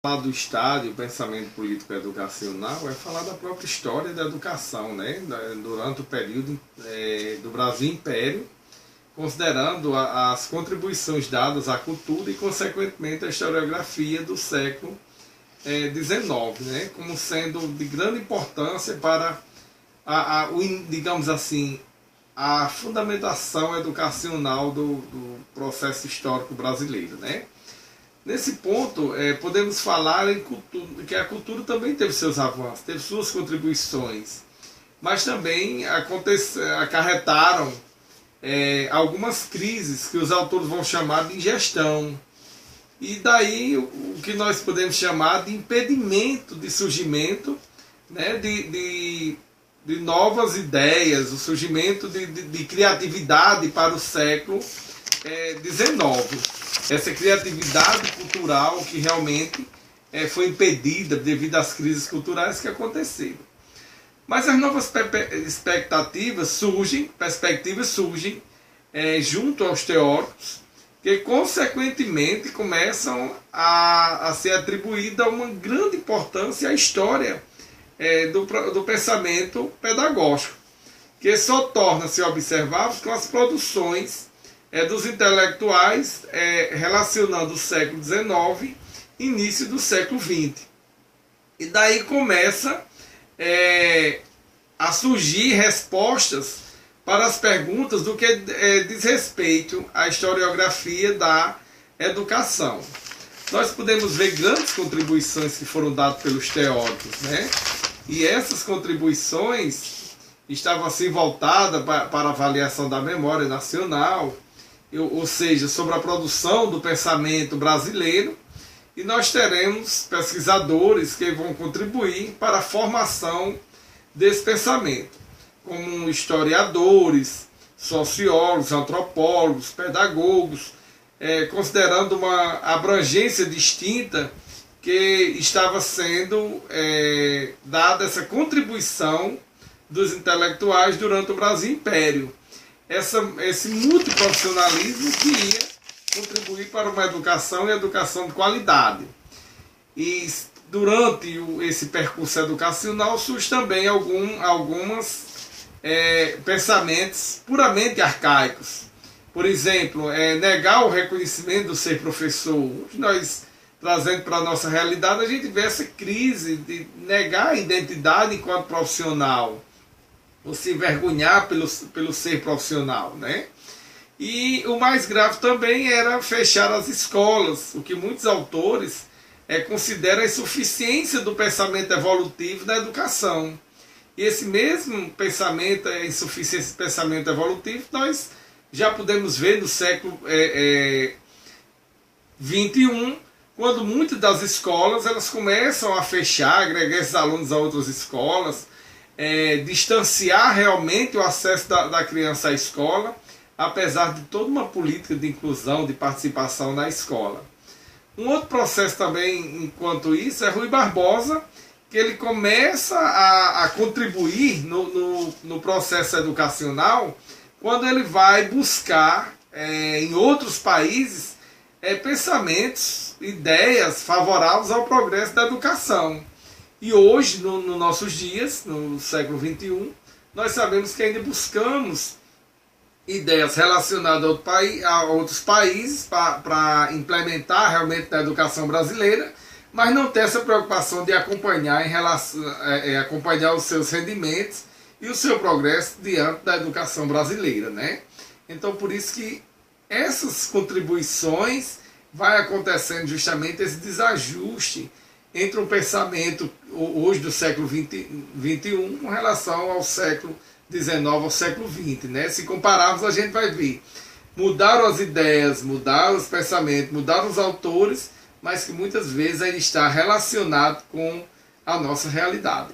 Falar do Estado e o pensamento político educacional é falar da própria história da educação, né? Durante o período do Brasil Império, considerando as contribuições dadas à cultura e, consequentemente, à historiografia do século XIX, né? Como sendo de grande importância para, digamos assim, a fundamentação educacional do processo histórico brasileiro, né? Nesse ponto, podemos falar em cultura, que a cultura também teve seus avanços, teve suas contribuições, mas também acarretaram algumas crises que os autores vão chamar de ingestão. E daí o que nós podemos chamar de impedimento de surgimento, né, de novas ideias, o surgimento de criatividade para o século XIX. Essa criatividade cultural que realmente foi impedida devido às crises culturais que aconteceram. Mas as novas perspectivas surgem junto aos teóricos, que consequentemente começam a ser atribuída uma grande importância à história do pensamento pedagógico, que só torna-se observável com as produções dos intelectuais relacionando o século XIX e início do século XX. E daí começa a surgir respostas para as perguntas do que diz respeito à historiografia da educação. Nós podemos ver grandes contribuições que foram dadas pelos teóricos, né? E essas contribuições estavam assim voltadas para a avaliação da memória nacional, ou seja, sobre a produção do pensamento brasileiro, e nós teremos pesquisadores que vão contribuir para a formação desse pensamento, como historiadores, sociólogos, antropólogos, pedagogos, considerando uma abrangência distinta que estava sendo dada essa contribuição dos intelectuais durante o Brasil Império. Esse multiprofissionalismo que ia contribuir para uma educação e educação de qualidade. E durante esse percurso educacional surge também alguns pensamentos puramente arcaicos. Por exemplo, negar o reconhecimento do ser professor. Nós, trazendo para a nossa realidade, a gente vê essa crise de negar a identidade enquanto profissional, ou se envergonhar pelo ser profissional, né? E o mais grave também era fechar as escolas, o que muitos autores consideram a insuficiência do pensamento evolutivo na educação. E esse mesmo pensamento, a insuficiência do pensamento evolutivo, nós já podemos ver no século XXI, quando muitas das escolas elas começam a fechar, agregar esses alunos a outras escolas, distanciar realmente o acesso da criança à escola, apesar de toda uma política de inclusão, de participação na escola. Um outro processo também, enquanto isso, é Rui Barbosa, que ele começa a contribuir no processo educacional, quando ele vai buscar em outros países pensamentos, ideias favoráveis ao progresso da educação. E hoje, nos nossos dias, no século XXI, nós sabemos que ainda buscamos ideias relacionadas a outros países para implementar realmente na educação brasileira, mas não ter essa preocupação de acompanhar os seus rendimentos e o seu progresso diante da educação brasileira, né? Então, por isso que essas contribuições vai acontecendo justamente esse desajuste entre um pensamento hoje do século XXI com relação ao século XIX, ao século XX, né? Se compararmos, a gente vai ver. Mudaram as ideias, mudaram os pensamentos, mudaram os autores, mas que muitas vezes ele está relacionado com a nossa realidade.